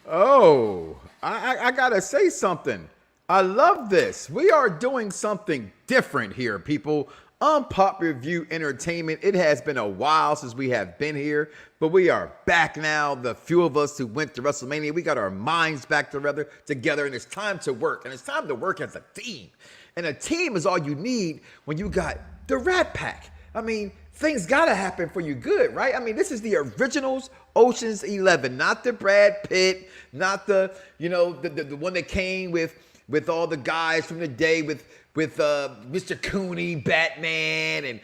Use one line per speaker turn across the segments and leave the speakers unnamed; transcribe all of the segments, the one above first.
Oh, I gotta say something. I love this. We are doing something different here, people. Unpop Review Entertainment. It has been a while since we have been here, but we are back now. The few of us who went to WrestleMania, we got our minds back together, and it's time to work. And it's time to work as a team. And a team is all you need when you got the Rat Pack. I mean, things gotta happen for you good, right? I mean, this is the originals Ocean's 11, not the Brad Pitt, not the the one that came with all the guys from the day with Mr. Cooney, Batman, and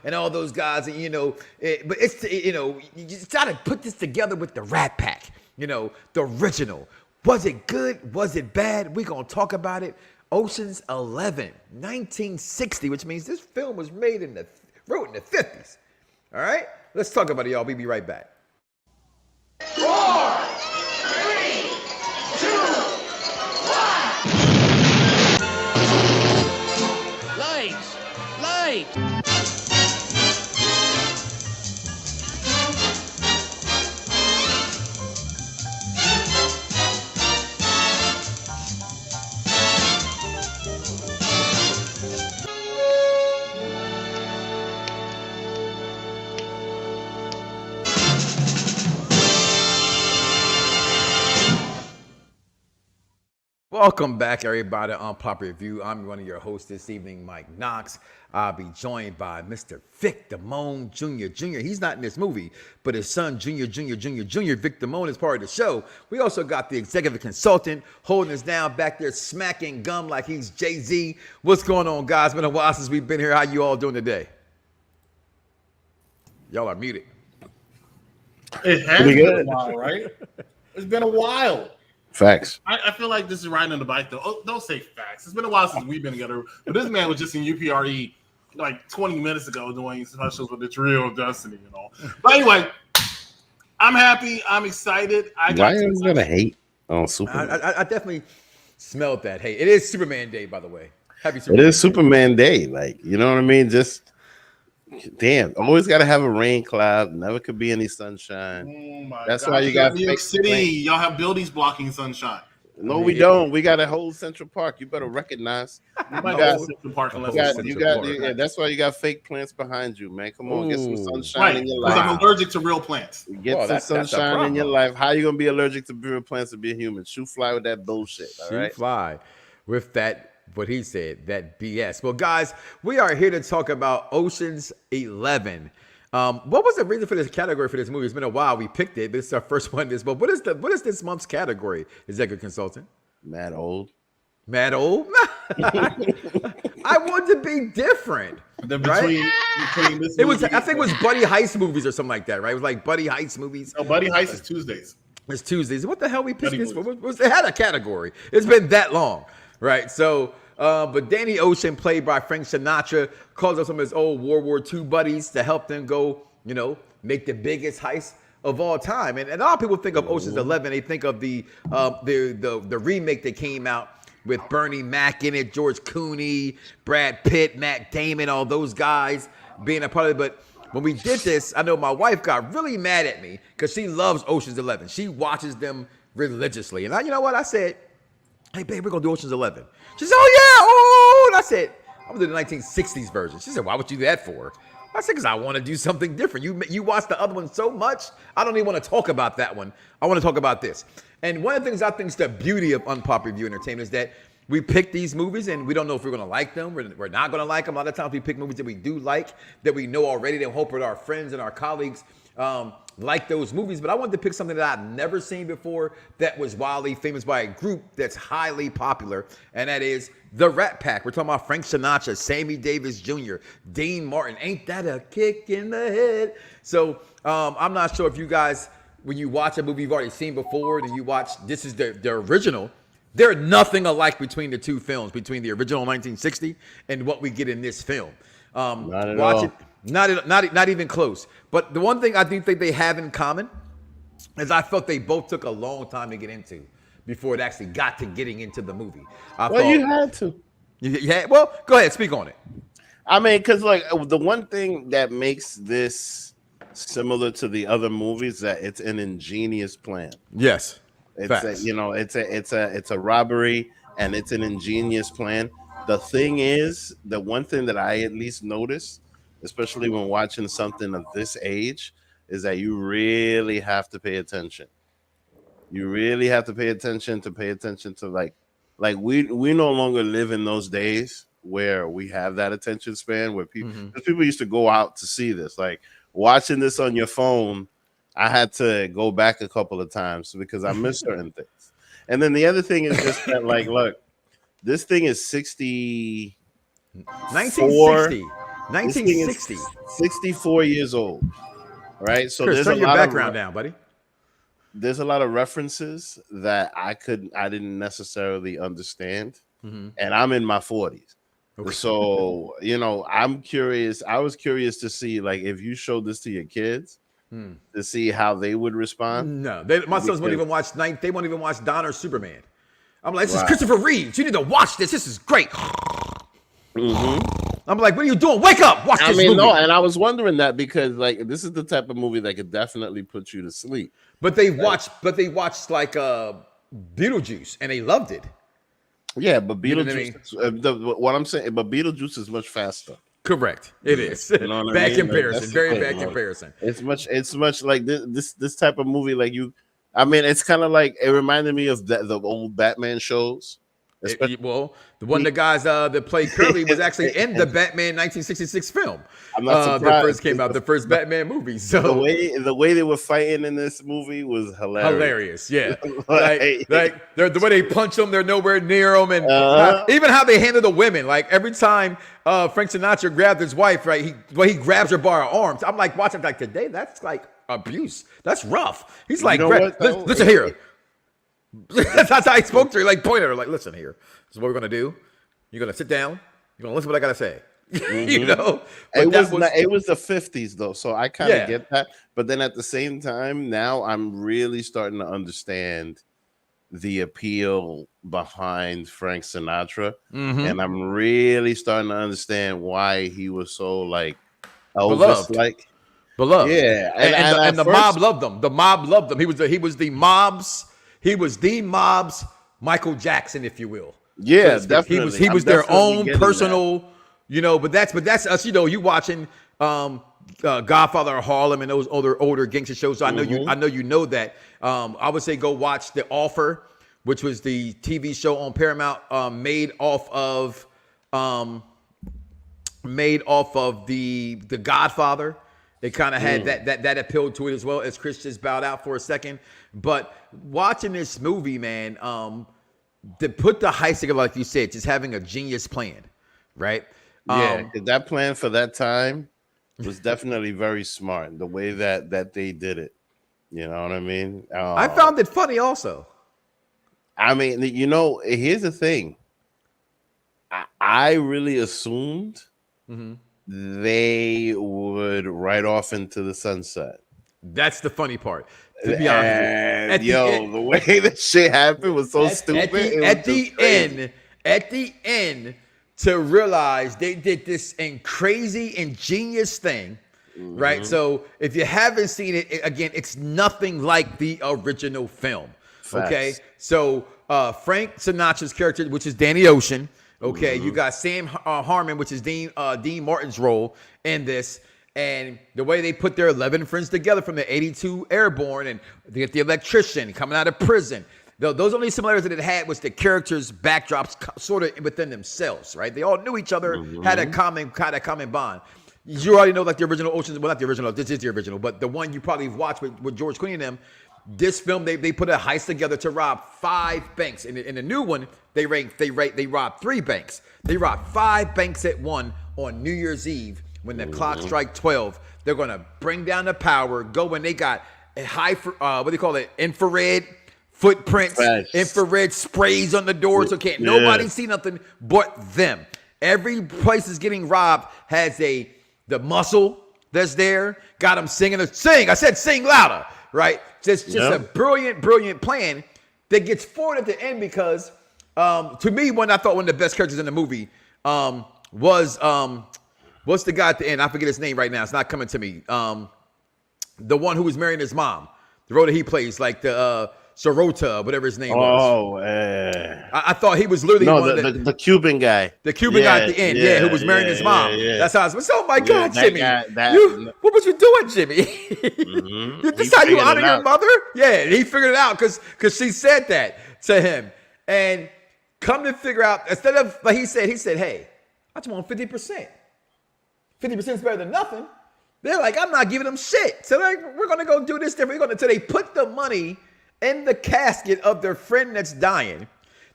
and all those guys, and but it's you just gotta put this together with the Rat Pack, the original. Was it good? Was it bad? We're gonna talk about it. Ocean's 11, 1960, which means this film was wrote in the 50s. All right? Let's talk about it, y'all. We'll be right back.
4, 3, 2, 1.
Lights! Lights!
Welcome back, everybody, on Pop Review. I'm one of your hosts this evening, Mike Knox. I'll be joined by Mr. Vic Damone Jr. He's not in this movie, but his son, Jr. Vic Damone, is part of the show. We also got the executive consultant holding us down back there, smacking gum like he's Jay-Z. What's going on, guys? Been a while since we've been here. How you all doing today? Y'all are muted.
It has been a while, right? It's been a while.
Facts.
I feel like this is riding on the bike, though. Oh, don't say facts. It's been a while since we've been together. But this man was just in UPRE like 20 minutes ago doing specials with the trio of Destiny and all. But anyway, I'm happy. I'm excited.
Why are you going to hate on Superman?
I definitely smelled that. Hey, it is Superman Day, by the way. Happy Superman
It is Superman Day. Like, you know what I mean? Just, damn. Always got to have a rain cloud. Never could be any sunshine.
Oh my
That's
God.
why you got
New York City. Y'all have buildings blocking sunshine.
No, we don't. We got a whole Central Park. You better recognize. That's why you got fake plants behind you, man. Come on, get some sunshine in your life.
Because I'm allergic to real plants.
Get some sunshine in your life. How you gonna be allergic to real plants to be a human? Shoot fly with that bullshit.
Shoot fly with that. What he said, that BS. Well, guys, we are here to talk about Ocean's 11. What was the reason for this category for this movie? It's been a while. We picked it. This is our first one. But what is this month's category? Executive consultant.
Mad old.
Mad old. I want to be different. Between this it was. I think it was Buddy Heist movies or something like that, right? It was like Buddy Heist movies.
No, Buddy Heist is Tuesdays.
It's Tuesdays. What the hell we picked this for? It had a category. It's been that long, right? So. But Danny Ocean, played by Frank Sinatra, calls up some of his old World War II buddies to help them go, make the biggest heist of all time. And a lot of people think of Ocean's 11. They think of the remake that came out with Bernie Mac in it, George Clooney, Brad Pitt, Matt Damon, all those guys being a part of it. But when we did this, I know my wife got really mad at me because she loves Ocean's 11. She watches them religiously. And you know what? I said, hey, babe, we're going to do Ocean's 11. She said, oh, yeah. Oh, and I said, I'm going to do the 1960s version. She said, why would you do that for? I said, because I want to do something different. You watched the other one so much, I don't even want to talk about that one. I want to talk about this. And one of the things I think is the beauty of Unpop Review Entertainment is that we pick these movies and we don't know if we're going to like them. We're not going to like them. A lot of times we pick movies that we do like, that we know already, that we hope that our friends and our colleagues like those movies. But I wanted to pick something that I've never seen before that was wildly famous by a group that's highly popular, and that is the Rat Pack. We're talking about Frank Sinatra, Sammy Davis Jr., Dean Martin. Ain't that a kick in the head? So I'm not sure if you guys, when you watch a movie you've already seen before, then you watch, this is the original. They're nothing alike between the two films, between the original 1960 and what we get in this film.
Not at all.
Not even close. But the one thing I do think they have in common is I felt they both took a long time to get into before it actually got to getting into the movie.
You had to.
Yeah. Well, go ahead, speak on it.
I mean, because like the one thing that makes this similar to the other movies that it's an ingenious plan.
Yes. Facts.
It's a robbery, and it's an ingenious plan. The thing is, the one thing that I at least noticed, especially when watching something of this age, is that you really have to pay attention. You really have to pay attention to like we no longer live in those days where we have that attention span where people,
Mm-hmm.
'cause people used to go out to see this. Like watching this on your phone, I had to go back a couple of times because I missed certain things. And then the other thing is just that, like, look, this thing is 60.
1960.
This thing is
1960.
64 years old, right? So
Chris,
there's
turn
a
your
lot
background
of
down, buddy.
there's a lot of references that I didn't necessarily understand,
Mm-hmm.
and I'm in my 40s.
Okay.
So I'm curious. I was curious to see, like, if you showed this to your kids, to see how they would respond.
No, my sons won't even watch night. They won't even watch Don or Superman. I'm like, this is
Wow.
Christopher Reeves. You need to watch this. This is great.
Mm-hmm.
I'm like, what are you doing? Wake up! Watch
I
this
mean,
movie.
no, and I was wondering that because, like, this is the type of movie that could definitely put you to sleep.
But they watched like Beetlejuice, and they loved it.
Yeah, but
You know what I
Beetlejuice, what I'm saying, but Beetlejuice is much faster.
Correct. It is.
You know what I
Bad
mean? Like,
comparison.
that's the
Very
thing,
bad
like,
comparison.
It's much like this type of movie. Like I mean, it's kind of like it reminded me of the old Batman shows.
Well, the guys that played Curly was actually in the Batman 1966 film.
I'm not surprised.
That first came out, the first Batman movie. So
the way they were fighting in this movie was hilarious.
Yeah.
Like-
The way they punch them, they're nowhere near them, and even how they handle the women. Like every time Frank Sinatra grabbed his wife, right? He grabs her by her arms. I'm like watching like today. That's like abuse. That's rough. He's like,
know what, though?
listen here. That's how he spoke to her. Like pointed at her, like, listen here. This is what we're gonna do. You're gonna sit down. You're gonna listen to what I gotta say. You know, but
it was the 50s though, so I kind of get that. But then at the same time, now I'm really starting to understand the appeal behind Frank Sinatra, and I'm really starting to understand why he was so like Elvis like.
Beloved.
Yeah,
and the mob loved him. The mob loved him. He was the mob's Michael Jackson, if you will.
Yeah,
so
definitely.
He was their own personal,
that.
But that's us. You watching Godfather of Harlem and those older gangster shows. So I know you know that. I would say go watch The Offer, which was the TV show on Paramount, made off of the Godfather. It kind of had that appeal to it as well, as Chris just bowed out for a second. But watching this movie, man, to put the heist together, like you said, just having a genius plan, right?
Yeah, that plan for that time was definitely very smart. The way that they did it, you know what I mean?
I found it funny also.
I mean, here's the thing. I really assumed they would ride off into the sunset.
That's the funny part. To be honest,
the way that shit happened was so stupid.
At the end, to realize they did this crazy, ingenious thing, right? So if you haven't seen it, again, it's nothing like the original film.
Facts.
Okay, so Frank Sinatra's character, which is Danny Ocean. Okay, you got Sam Harmon, which is Dean Martin's role in this. And the way they put their 11 friends together from the 82 Airborne, and they get the electrician coming out of prison. Those only similarities that it had was the characters' backdrops sort of within themselves, right? They all knew each other, had a common bond. You already know, like the original Ocean's, well, not the original, this is the original, but the one you probably watched with George Clooney and them. This film, they put a heist together to rob 5 banks. In the new one, they robbed 3 banks. They robbed 5 banks at one on New Year's Eve. When the clock strike 12, they're gonna bring down the power. Go and they got a infrared footprints, infrared sprays on the doors, so can't nobody see nothing but them. Every place is getting robbed has the muscle that's there. Got them singing. Sing! I said sing louder, right? Just a brilliant plan that gets forward at the end because, to me, one of the best characters in the movie was what's the guy at the end? I forget his name right now. It's not coming to me. The one who was marrying his mom. The role that he plays, like the Sorota, whatever his name was.
Oh,
I thought he was literally one of
the Cuban guy.
The Cuban guy at the end, who was marrying his mom. That's how I was. Oh my God, Jimmy! What was you doing, Jimmy? This how you honor your mother? Yeah, he figured it out because she said that to him, and come to figure out instead of like he said, hey, I just want 50%. 50% is better than nothing. They're like, I'm not giving them shit. So we're gonna go do this different. So they put the money in the casket of their friend that's dying.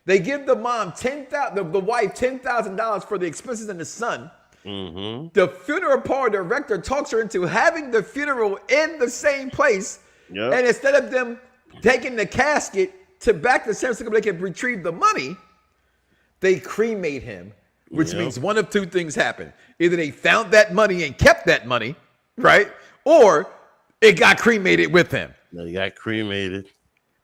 They give the mom the wife $10,000 for the expenses and the son. The funeral parlor director talks her into having the funeral in the same place. Yep. And instead of them taking the casket back to San Francisco, they can retrieve the money. They cremate him, which means one of two things happen: either they found that money and kept that money, right, or it got cremated with him.
They got cremated.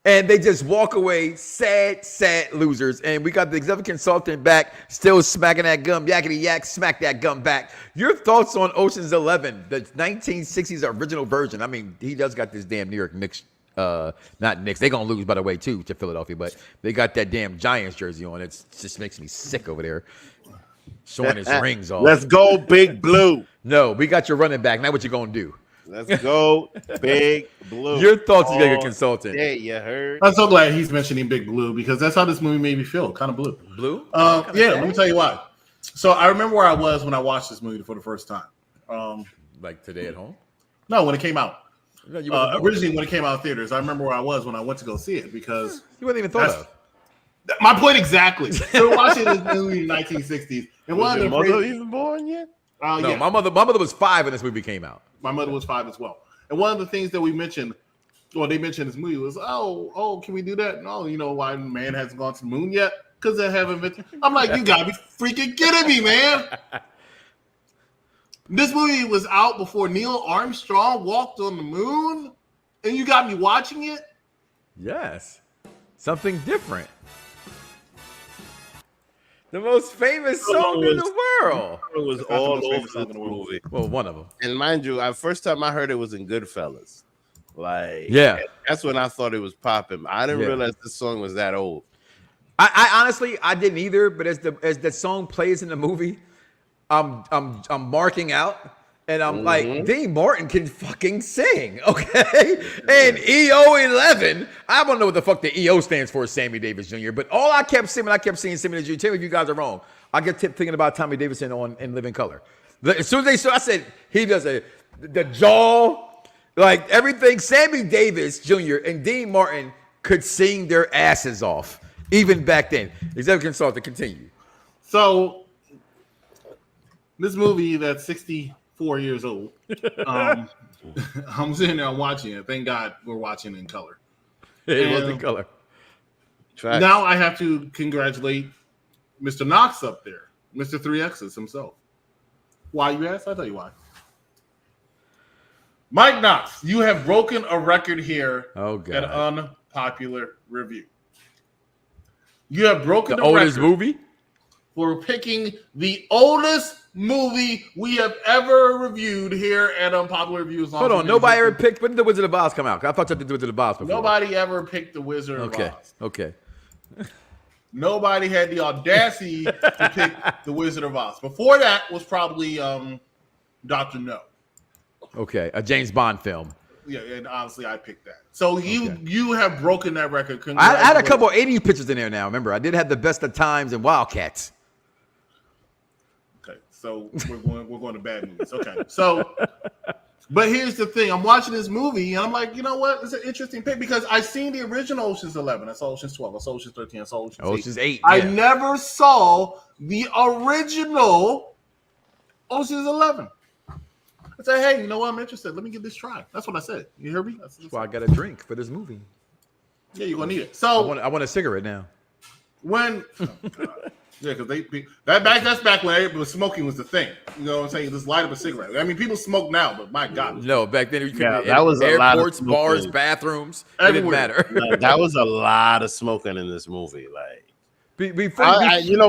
And they just walk away sad losers. And we got the executive consultant back, still smacking that gum, yakety yak, smack that gum back. Your thoughts on Ocean's 11, the 1960s original version? I mean, he does got this damn New York Knicks, not Knicks. They're going to lose, by the way, too, to Philadelphia. But they got that damn Giants jersey on. It just makes me sick over there. Showing his rings off.
Let's go, Big Blue.
No, we got your running back. Now what you going to do?
Let's go, Big Blue.
Your thoughts as a consultant.
Yeah, you heard.
I'm so glad he's mentioning Big Blue because that's how this movie made me feel. Kind of blue.
Blue?
Let me tell you why. So I remember where I was when I watched this movie for the first time.
Like today at home?
No, when it came out.
No,
originally, when it came out in theaters, I remember where I was when I went to go see it because
you wasn't even thought of.
My point exactly. So we're watching this movie in the 1960s, and
Was your mother even born yet?
No,
yeah.
my mother was 5 when this movie came out.
My mother was 5 as well. And one of the things that they mentioned in this movie was, oh, can we do that? No, you know why man hasn't gone to the moon yet? Because they haven't been. I'm like, you gotta be freaking kidding me, man. This movie was out before Neil Armstrong walked on the moon, and you got me watching it?
Yes. Something different. The most famous song in the world.
It was all over this movie.
Well, one of them.
And mind you, first time I heard it was in Goodfellas. Like, that's when I thought it was popping. I didn't realize this song was that old.
I honestly, I didn't either. But as the song plays in the movie, I'm marking out. And I'm like, Dean Martin can fucking sing, okay? And EO11, I don't know what the fuck the EO stands for, Sammy Davis Jr., but all I kept seeing when I kept seeing Sammy Davis Jr., tell me if you guys are wrong, I kept thinking about Tommy Davidson in Living Color. As soon as they saw, I said, he does the jaw, like everything. Sammy Davis Jr. and Dean Martin could sing their asses off, even back then. Executive consultant, continue.
So, this movie that's 64 years old. I'm sitting there watching it. Thank God we're watching in color.
It was in color.
Facts.
Now I have to congratulate Mr. Knox up there, Mr. 3X's himself. Why, you ask? I'll tell you why. Mike Knox, you have broken a record here at Unpopular Review. You have broken
the oldest
record
movie
for picking the oldest movie we have ever reviewed here at Unpopular Reviews.
Hold on, nobody ever picked. When did The Wizard of Oz come out? I thought you did The Wizard of Oz before.
Nobody ever picked The Wizard of Oz.
Okay.
Nobody had the audacity to pick The Wizard of Oz. Before that was probably Dr. No.
Okay, a James Bond film.
Yeah, and honestly, I picked that. So you have broken that record.
I had a couple 80 pictures in there now. Remember, I did have the Best of Times and Wildcats.
Okay, so we're going to bad movies. Okay, so, but here's the thing: I'm watching this movie and I'm like, you know what? It's an interesting pick because I've seen the original Ocean's 11, I saw Ocean's 12, I saw Ocean's 13, I saw Ocean's 8. I never saw the original Ocean's 11. I said, hey, you know what? I'm interested. Let me give this a try. That's what I said. You hear me?
That's why I got a drink for this movie.
Yeah, you're gonna need it. So
I want a cigarette now.
When because that's back when everybody smoking was the thing. You know what I'm saying? Just light up a cigarette. I mean, people smoke now, but my God,
no. Back then, you couldn't.
That was
airports, bars, bathrooms. It didn't matter.
That was a lot of smoking in this movie. Like
Before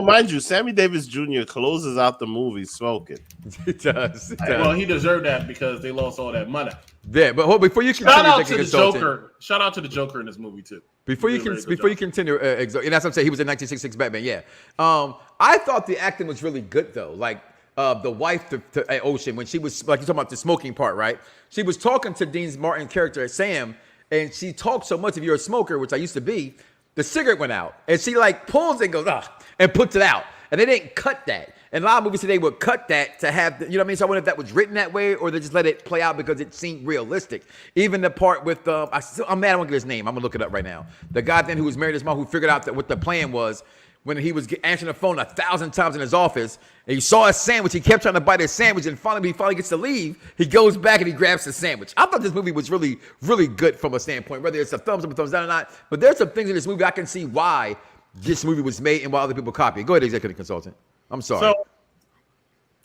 mind you, Sammy Davis Jr. closes out the movie smoking.
it does. It
Well,
does.
he deserved that because they lost all that money.
Yeah, but before you continue,
Shout out
Executive
to the
Consultant,
Joker. Shout out to the Joker in this movie too.
Before
He
you
did a
can,
very good
before you
job.
continue, and that's what I'm saying. He was in 1966 Batman. Yeah. I thought the acting was really good though. Like the wife to Ocean when she was like you talking about the smoking part, right? She was talking to Dean Martin's character Sam, and she talked so much. If you're a smoker, which I used to be, the cigarette went out, and she like pulls it, and goes and puts it out, and they didn't cut that. And a lot of movies today would cut that to have, you know what I mean? So I wonder if that was written that way or they just let it play out because it seemed realistic. Even the part with, I'm mad I won't get his name. I'm going to look it up right now. The guy then who was married to his mom who figured out that what the plan was when he was answering the phone 1,000 times in his office and he saw a sandwich. He kept trying to bite his sandwich and finally, he finally gets to leave. He goes back and he grabs the sandwich. I thought this movie was really, really good from a standpoint, whether it's a thumbs up or thumbs down or not. But there's some things in this movie I can see why this movie was made and why other people copy it. Go ahead, Executive Consultant. I'm sorry.
So,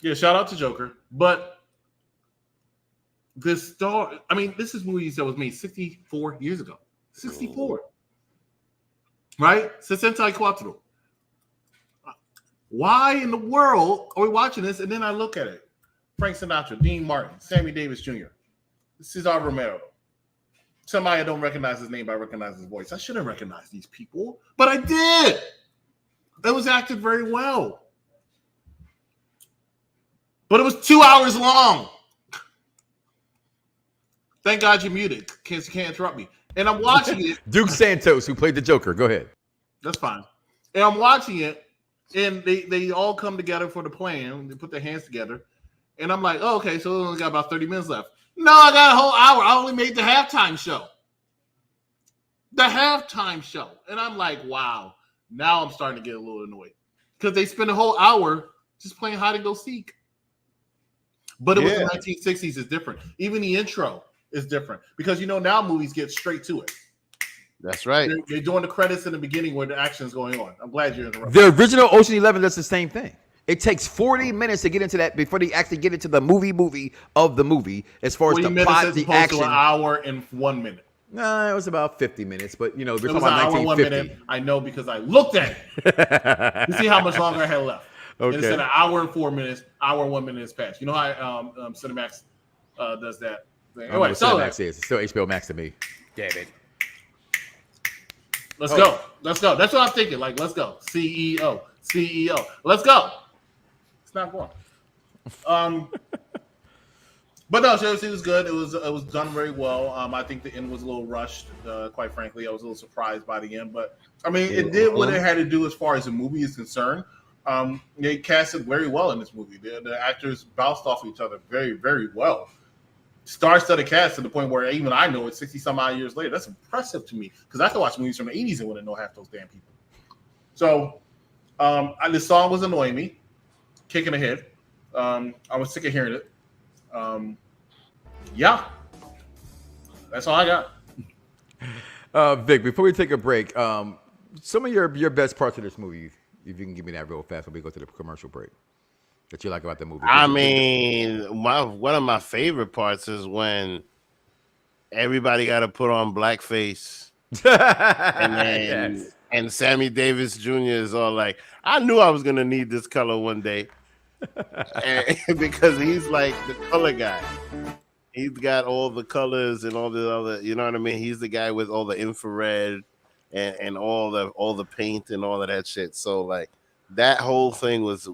yeah, shout out to Joker. But this this is movies that was made 64 years ago. 64. Right? 64. Why in the world are we watching this? And then I look at it. Frank Sinatra, Dean Martin, Sammy Davis Jr., Cesar Romero. Somebody I don't recognize his name, but I recognize his voice. I shouldn't recognize these people, but I did. It was acted very well. But it was 2 hours long. Thank God you're muted. Can't interrupt me. And I'm watching it.
Duke Santos, who played the Joker. Go ahead.
That's fine. And I'm watching it, and they all come together for the plan. They put their hands together. And I'm like, oh, okay, so we only got about 30 minutes left. No, I got a whole hour. I only made the halftime show. The halftime show. And I'm like, wow. Now I'm starting to get a little annoyed. Because they spent a whole hour just playing hide and go seek. But it was the 1960s is different. Even the intro is different. Because, now movies get straight to it.
That's right.
They're doing the credits in the beginning where the action is going on. I'm glad you're interrupting.
The original Ocean 11 does the same thing. It takes 40 minutes to get into that before they actually get into the movie of the movie as far as the plot, the action.
To an hour and 1 minute.
No, it was about 50 minutes, but we're talking
It was
about
an hour and 1
1950.
minute. I know because I looked at it. You see how much longer I had left.
Okay.
And it's an hour and 4 minutes. Hour and 1 minute has passed. You know how Cinemax does that. Anyway, so
Max is. It's still HBO Max to me. Damn it.
Let's go. Let's go. That's what I'm thinking. Like, let's go. CEO. Let's go. It's not going. But no, seriously, it was good. It was done very well. I think the end was a little rushed. Quite frankly, I was a little surprised by the end, but I mean, it did what it had to do as far as the movie is concerned. They casted very well in this movie. The actors bounced off each other very, very well. Star-studded cast to the point where even I know it's 60 some odd years later. That's impressive to me because I could watch movies from the 80s and wouldn't know half those damn people. So the song was annoying me, kicking ahead. I was sick of hearing it. Yeah, that's all I got.
Vic, before we take a break, some of your best parts of this movie, if you can give me that real fast when we go to the commercial break, that you like about the movie.
I mean, one of my favorite parts is when everybody got to put on blackface, and Sammy Davis Jr. is all like, "I knew I was gonna need this color one day," because he's like the color guy. He's got all the colors and all the other, you know what I mean? He's the guy with all the infrared and all the paint and all of that shit. So like that whole thing was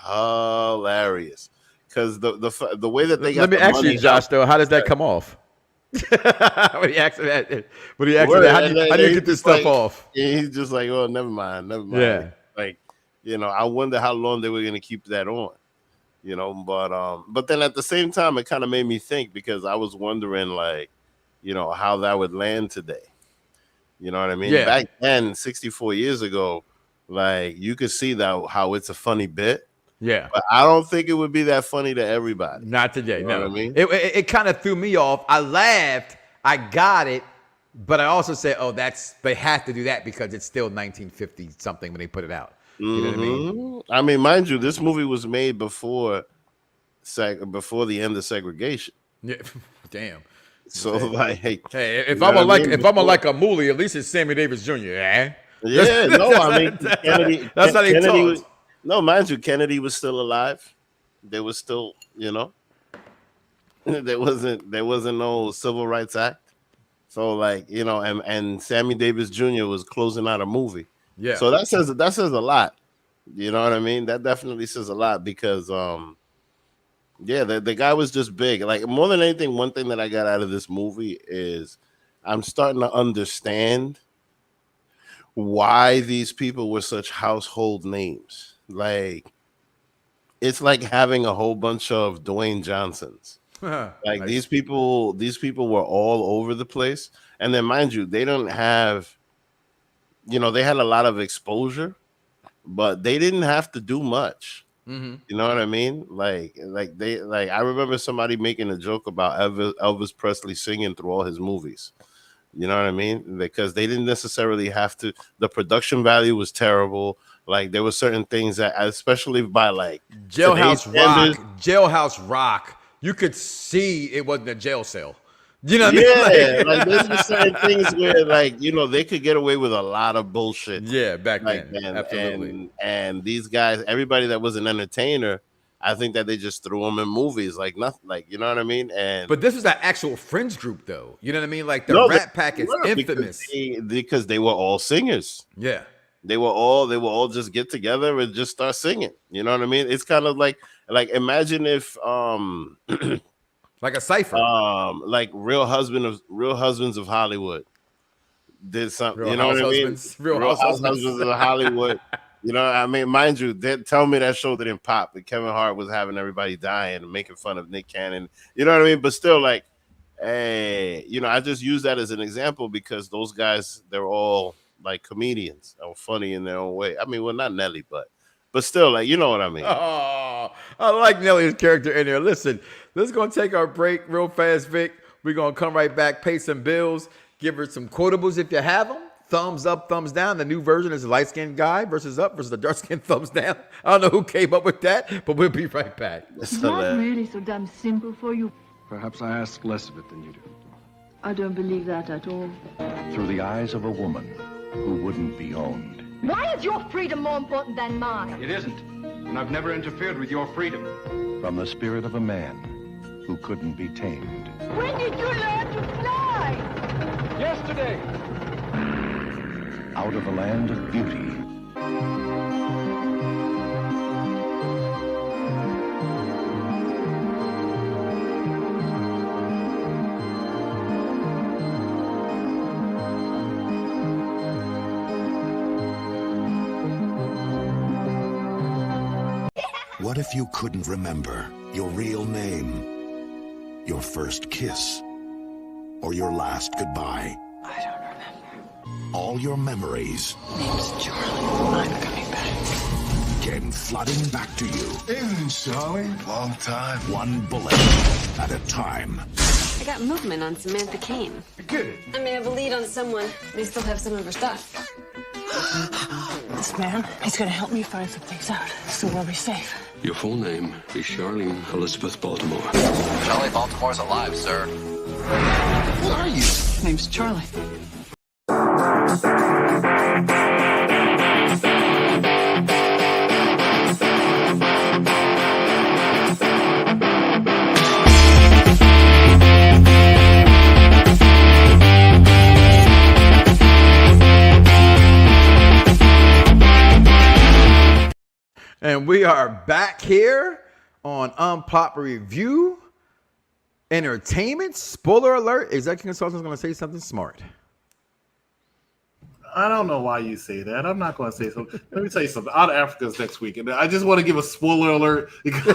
hilarious because the way that they got. Let
me ask you, Josh. Though, how does that come off? when he asked that, how do you get this stuff off?
He's just like, oh, never mind.
Yeah,
like I wonder how long they were gonna keep that on. But then at the same time, it kind of made me think because I was wondering, like, how that would land today. You know what I mean?
Yeah.
Back then, 64 years ago, like you could see that how it's a funny bit.
Yeah,
but I don't think it would be that funny to everybody.
Not today.
You know
no,
what I mean,
it kind of threw me off. I laughed. I got it. But I also said, oh, they have to do that because it's still 1950 something when they put it out. You know what I mean?
I mean, mind you, this movie was made before the end of segregation.
Yeah, damn.
So like,
hey, if I'm like a Mooly, at least it's Sammy Davis Jr. Eh?
Yeah, no, I mean Kennedy.
That's how they
Kennedy
talk.
was, no, mind you, Kennedy was still alive. There was still, there wasn't no Civil Rights Act. So like, and Sammy Davis Jr. was closing out a movie.
Yeah.
So that says a lot. You know what I mean? That definitely says a lot because the guy was just big. Like more than anything, one thing that I got out of this movie is I'm starting to understand why these people were such household names. Like it's like having a whole bunch of Dwayne Johnsons. Like
Nice.
these people were all over the place. And then mind you, they don't have, they had a lot of exposure, but they didn't have to do much.
Mm-hmm.
You know what I mean? Like I remember somebody making a joke about Elvis Presley singing through all his movies. You know what I mean? Because they didn't necessarily have to. The production value was terrible. Like there were certain things that, especially by like
Jailhouse Rock, you could see it wasn't a jail cell. You know what
I
mean?
like there's just certain things where like they could get away with a lot of bullshit.
Yeah, back
like,
then, absolutely.
And these guys, everybody that was an entertainer, I think that they just threw them in movies like nothing. Like you know what I mean?
But this was an actual Friends group, though. You know what I mean? Like the Rat Pack is infamous
because they were all singers.
Yeah,
they were all just get together and just start singing. You know what I mean? It's kind of like imagine if
like a cipher,
like Real Husbands of Hollywood did something.
Real
you know what I mean?
Real
Husbands of Hollywood. You know, I mean, mind you, tell me that show didn't pop. But Kevin Hart was having everybody dying and making fun of Nick Cannon. You know what I mean? But still, like, hey, I just use that as an example because those guys, they're all like comedians or funny in their own way. I mean, well, not Nelly, but still, like, you know what I mean?
Oh, I like Nelly's character in there. Listen, let's go take our break real fast, Vic. We're going to come right back, pay some bills, give her some quotables if you have them. Thumbs up, thumbs down. The new version is a light-skinned guy versus the dark-skinned thumbs down. I don't know who came up with that, but we'll be right back.
It's not really so damn simple for you.
Perhaps I ask less of it than you do.
I don't believe that at all.
Through the eyes of a woman who wouldn't be owned.
Why is your freedom more important than mine?
It isn't. And I've never interfered with your freedom.
From the spirit of a man who couldn't be tamed.
When did you learn to fly?
Yesterday.
Out of a land of beauty.
What if you couldn't remember your real name, your first kiss, or your last goodbye?
I don't remember.
All your memories
Name's Charlie. I'm coming back.
came flooding back to you.
Evening, Charlie. Long time.
One bullet at a time.
I got movement on Samantha Kane.
Good.
I may have a lead on someone. They still have some of her stuff.
This man, he's gonna help me find some things out, so we'll be safe.
Your full name is Charlene Elizabeth Baltimore.
Charlie Baltimore's alive, sir.
Who are you? Name's Charlie.
And we are back here on Unpopular Review Entertainment. Spoiler alert, Executive Consultant is going to say something smart.
I don't know why you say that. I'm not going to say something. Let me tell you something. Out of Africa's next week. And I just want to give a spoiler alert because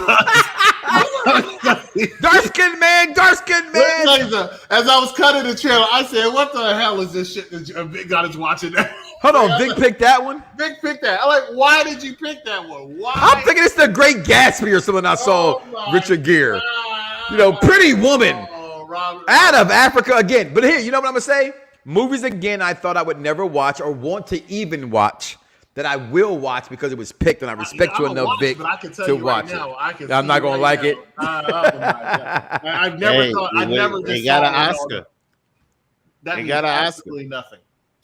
dark-skinned man.
As I was cutting the trailer, I said, what the hell is this shit that Vic got us watching now?
Hold on, Vic picked that one?
Vic picked that. I'm like, why did you pick that one? Why?
I'm thinking it's The Great Gatsby or something I saw Richard Gere. You know, Pretty Woman. Out of Africa again. But here, you know what I'm going to say? Movies again I thought I would never watch or want to even watch that I will watch because it was picked and I respect you enough, Vic, to watch it. I'm not going to like it.
I've never thought. I never just
got an Oscar.
That means absolutely nothing.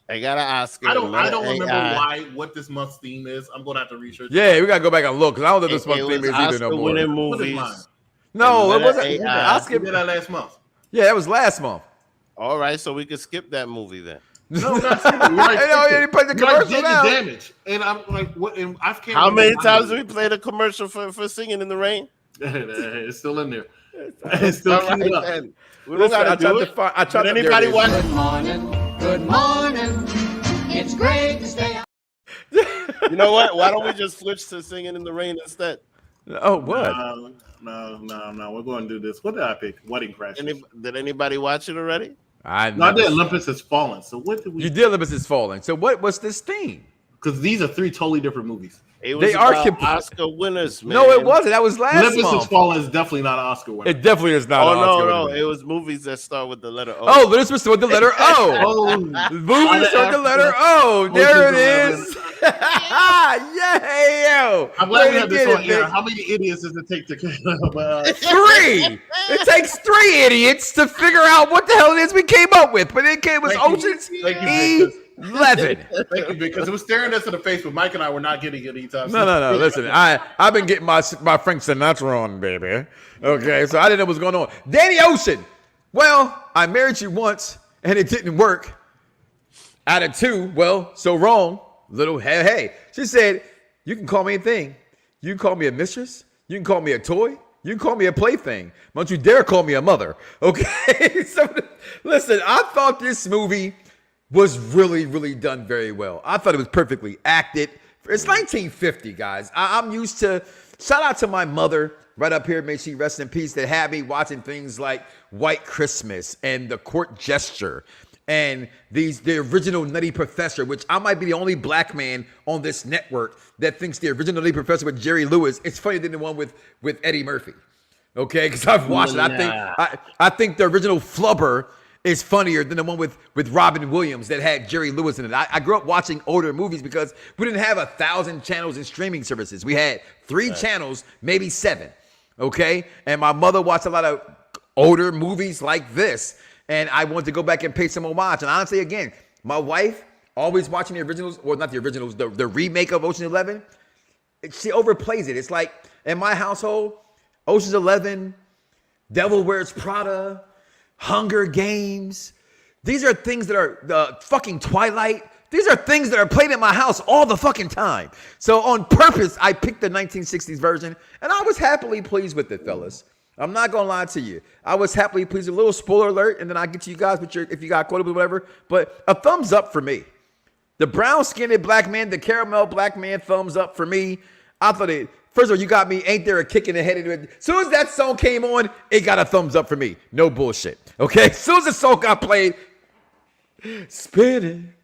I got an Oscar.
I don't remember what this month's theme is. I'm gonna have to research.
Yeah, we gotta go back and look because I don't know this month's theme is either no more.
Oscar-winning movies.
No, it wasn't.
Oscar did that last month.
Yeah, that was last month.
All right, so we could skip that movie then.
No, not skipping.
You played the commercial now.
Damage, and I'm like, what? And I can't.
How many times have we played a commercial for Singing in the Rain?
It's still in there. It's still queued up.
We don't gotta do it.
I tried.
Did anybody watch?
Good morning. Good morning. It's great to stay up.
You know what? Why don't we just switch to Singing in the Rain instead?
Oh, what?
No. We're going to do this. What did I pick? Wedding Crashers.
Did anybody watch it already?
I did. Olympus Has Fallen. So what did we?
You did Olympus Has Fallen. So what was this theme?
Because these are three totally different movies.
They are Oscar winners, man.
No, it wasn't. That was last
Olympus
month.
Has Fallen is definitely not an Oscar winner.
It definitely is not.
No. It was movies that start with the letter O.
Oh, this was with the letter O. Movies start with the letter O. There it is. Yeah.
I'm glad we have this on air. How many idiots does it take to
3? It takes 3 idiots to figure out what the hell it is we came up with. But it was Ocean's 11.
Thank you, because it was staring us in the face, but Mike and I were not getting it anytime soon.
No. Listen, I've been getting my Frank Sinatra on, baby. Okay, so I didn't know what was going on. Danny Ocean. Well, I married you once, and it didn't work. Out of 2, well, so wrong. Little hey. She said, you can call me a thing. You can call me a mistress. You can call me a toy. You can call me a plaything. Don't you dare call me a mother. Okay? So, listen, I thought this movie was really, really done very well. I thought it was perfectly acted. It's 1950, guys. I'm used to, shout out to my mother right up here, may she rest in peace, that had me watching things like White Christmas and The Court Gesture and the original Nutty Professor, which I might be the only black man on this network that thinks the original Nutty Professor with Jerry Lewis is funnier than the one with Eddie Murphy. Okay, because I've watched it. I think the original Flubber is funnier than the one with Robin Williams that had Jerry Lewis in it. I grew up watching older movies because we didn't have 1,000 channels and streaming services. We had 3 channels, maybe 7. Okay, and my mother watched a lot of older movies like this, and I wanted to go back and pay some homage. And honestly, again, my wife always watching the originals, or not the originals, the remake of Ocean's 11. She overplays it. It's like in my household, Ocean's 11, Devil Wears Prada, Hunger Games. These are things that are the fucking Twilight. These are things that are played in my house all the fucking time. So on purpose, I picked the 1960s version, and I was happily pleased with it, fellas. I'm not gonna lie to you. I was happily pleased. A little spoiler alert, and then I'll get to you guys with if you got quoted with whatever. But a thumbs up for me. The brown-skinned black man, the caramel black man, thumbs up for me. I thought it. First of all, you got me. Ain't there a kick in the head? As soon as that song came on, it got a thumbs up for me. No bullshit. Okay. As soon as the song got played, spinning,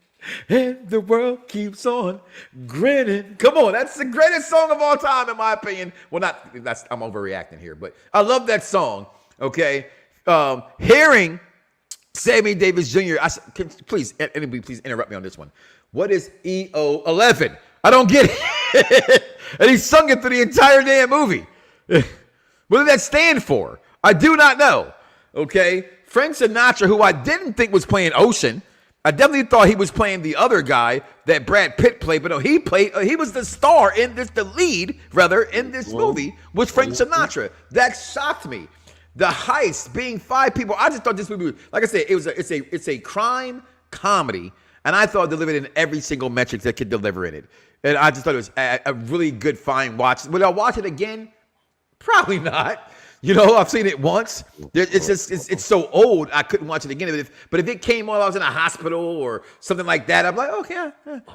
and the world keeps on grinning. Come on, that's the greatest song of all time, in my opinion. Well, I'm overreacting here, but I love that song. Okay. Hearing Sammy Davis Jr. Please interrupt me on this one. What is EO11? I don't get it. And he sung it through the entire damn movie. What did that stand for? I do not know. Okay. Frank Sinatra, who I didn't think was playing Ocean. I definitely thought he was playing the other guy that Brad Pitt played, but no, he was the star in this, the lead, rather, in this movie was Frank Sinatra. That shocked me. The Heist being 5 people. I just thought this movie, like I said, it's a crime comedy, and I thought it delivered in every single metric that could deliver in it. And I just thought it was a really good, fine watch. Would I watch it again? Probably not. You know, I've seen it once. It's so old, I couldn't watch it again. But if it came while I was in a hospital or something like that, I'm like, okay,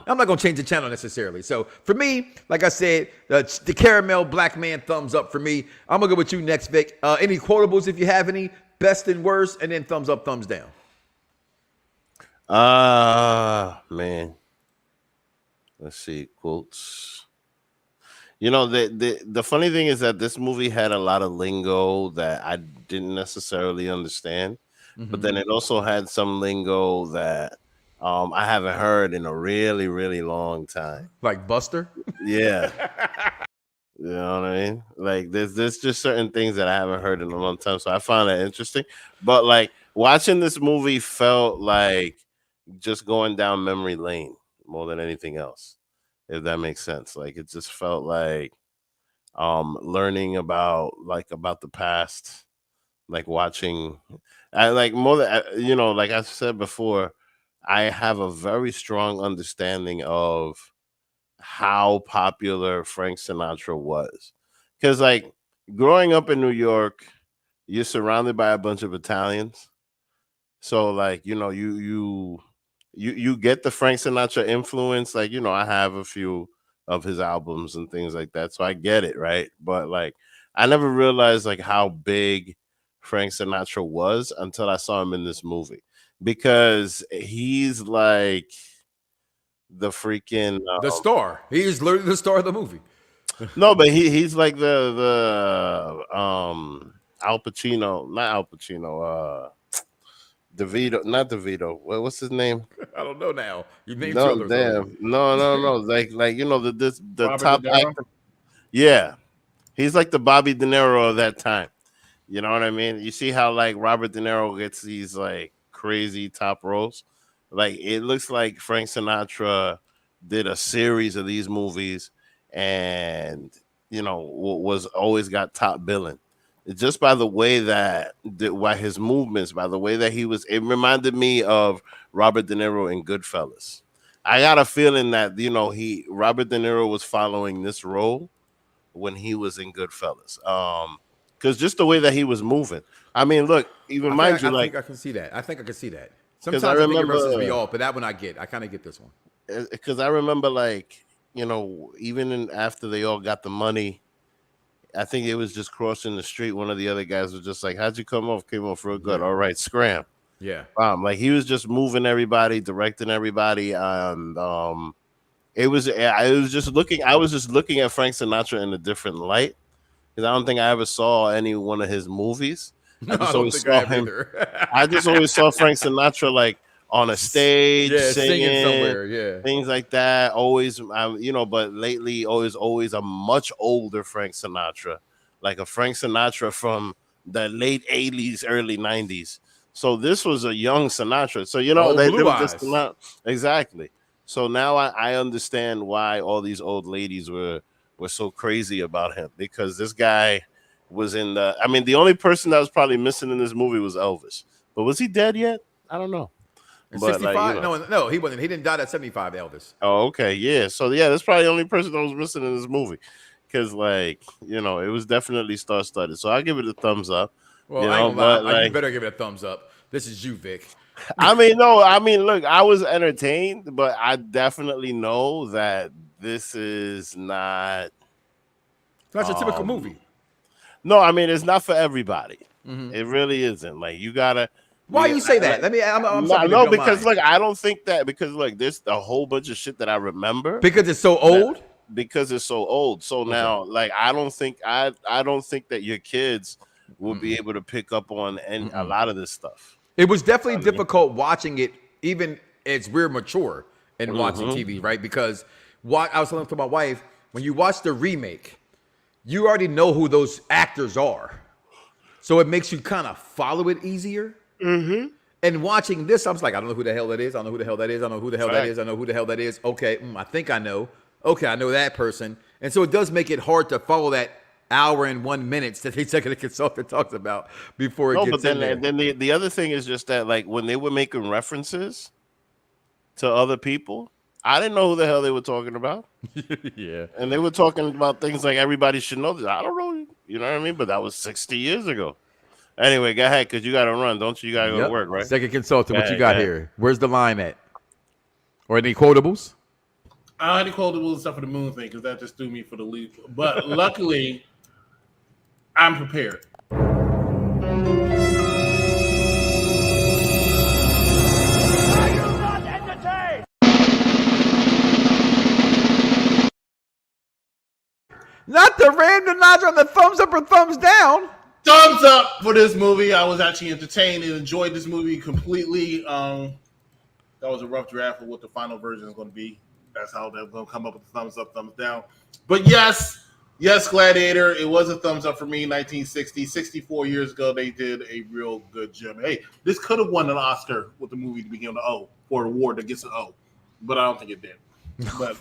I'm not going to change the channel necessarily. So for me, like I said, the caramel black man thumbs up for me. I'm going to go with you next, Vic. Any quotables if you have any, best and worst, and then thumbs up, thumbs down.
Man. Let's see, quotes. You know, the funny thing is that this movie had a lot of lingo that I didn't necessarily understand, but then it also had some lingo that I haven't heard in a really, really long time.
Like Buster?
Yeah. You know what I mean? Like there's just certain things that I haven't heard in a long time, so I found that interesting. But like watching this movie felt like just going down memory lane more than anything else, if that makes sense. Like it just felt like learning about the past, like watching. I like more than like I said before, I have a very strong understanding of how popular Frank Sinatra was. Because like growing up in New York, you're surrounded by a bunch of Italians. So like, you get the Frank Sinatra influence. Like, I have a few of his albums and things like that. So I get it, right? But like I never realized like how big Frank Sinatra was until I saw him in this movie. Because he's like the freaking
The star. He is literally the star of the movie.
no, but he's like the Al Pacino, not Al Pacino, DeVito, not DeVito. What's his name?
I don't know now. You named two
No,
others
damn,
already.
no. Like the
Robert
top
De Niro?
actor. Yeah, he's like the Bobby De Niro of that time. You know what I mean? You see how like Robert De Niro gets these like crazy top roles. Like it looks like Frank Sinatra did a series of these movies, and was always got top billing. Just by the way by his movements, by the way that he was, it reminded me of Robert De Niro in Goodfellas. I got a feeling that Robert De Niro was following this role when he was in Goodfellas. Because just the way that he was moving. I mean, look, even mind you,
I
like
think I can see that. I think I can see that.
because
Sometimes I think it rushes me off, but that one I get. I kind of get this one.
Because I remember, like, after they all got the money, I think it was just crossing the street. One of the other guys was just like, "How'd you come off? Came off real good. All right, scram."
Yeah.
Like he was just moving everybody, directing everybody, and it was. I was just looking. I was just looking at Frank Sinatra in a different light because I don't think I ever saw any one of his movies.
No, I don't think I have either.
I just always saw Frank Sinatra like on a stage, singing
somewhere,
things like that. Always, but lately, always a much older Frank Sinatra, like a Frank Sinatra from the late '80s, early '90s. So this was a young Sinatra. So they
blue
were just
eyes.
exactly. So now I understand why all these old ladies were so crazy about him, because this guy was in the. I mean, the only person that was probably missing in this movie was Elvis. But was he dead yet? I don't know.
And
But
65? No, he wasn't. He didn't die at 75, Elvis.
Oh, okay, yeah. So yeah, that's probably the only person that was missing in this movie, because it was definitely star-studded. So I give it a thumbs up.
Well, I ain't gonna lie. You better give it a thumbs up. This is you, Vic.
I mean, no. I mean, look, I was entertained, but I definitely know that this is not.
That's a typical movie.
No, I mean it's not for everybody.
Mm-hmm.
It really isn't. Like you gotta.
Why you say that? I'm sorry.
No, because look, I don't think that because look, there's a whole bunch of shit that I remember
because it's so old.
Because it's so old. So now, like, I don't think that your kids will be able to pick up on a lot of this stuff.
It was definitely difficult watching it, even as we're mature and watching TV, right? Because I was telling to my wife, when you watch the remake, you already know who those actors are, so it makes you kind of follow it easier.
Mm-hmm.
And watching this, I was like, I don't know who the hell that is. I don't know who the hell that is. I don't know who the hell that is. I know who the hell that is. Okay, I think I know. Okay, I know that person. And so it does make it hard to follow that hour and 1 minute that the executive consultant talks about before it gets in there.
Then the other thing is just that, like, when they were making references to other people, I didn't know who the hell they were talking about.
Yeah.
And they were talking about things like everybody should know this. I don't know. You know what I mean? But that was 60 years ago. Anyway, go ahead, because you got to run, don't you? You got to go to work, right?
Second consultant, what you got here? Where's the line at? Or any quotables?
I had quotables except for the moon thing because that just threw me for the loop. But luckily, I'm prepared.
Not the random nods on the thumbs up or thumbs down.
Thumbs up for this movie. I was actually entertained and enjoyed this movie completely. That was a rough draft of what the final version is going to be. That's how they're going to come up with the thumbs up, thumbs down. But yes, Yes, Gladiator. It was a thumbs up for me. 1960, 64 years ago, they did a real good job. Hey, this could have won an Oscar with the movie to begin with O for an award that gets an O, but I don't think it did. But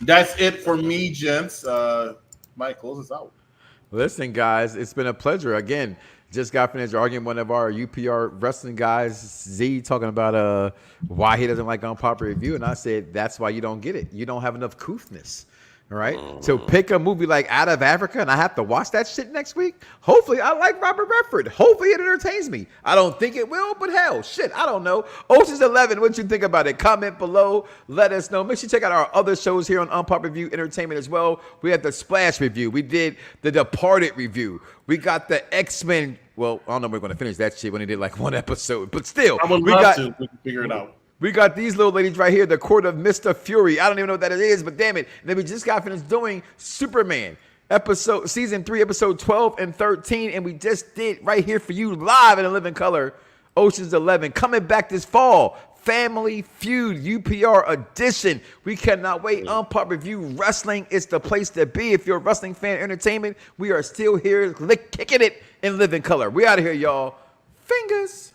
that's it for me, gents. Mike, close us out.
Listen, guys, it's been a pleasure. Again, just got finished arguing one of our UPR wrestling guys, Z, talking about why he doesn't like unpopular review, and I said that's why you don't get it. You don't have enough couthness. All right. So pick a movie like Out of Africa, and I have to watch that shit next week. Hopefully, I like Robert Redford. Hopefully, it entertains me. I don't think it will, but hell, shit, I don't know. Ocean's 11, what you think about it? Comment below. Let us know. Make sure you check out our other shows here on Unpop Review Entertainment as well. We had the Splash review. We did the Departed review. We got the X-Men. Well, I don't know if we're going to finish that shit when we did like one episode, but still,
I would love to. We can figure it out.
We got these little ladies right here, the Court of Mr. Fury. I don't even know what that is, but damn it. And then we just got finished doing Superman, season 3, episode 12 and 13. And we just did right here for you live in a living color, Ocean's 11. Coming back this fall, Family Feud, UPR edition. We cannot wait. Unpop Review Wrestling is the place to be. If you're a wrestling fan, entertainment, we are still here kicking it in living color. We out of here, y'all. Fingers.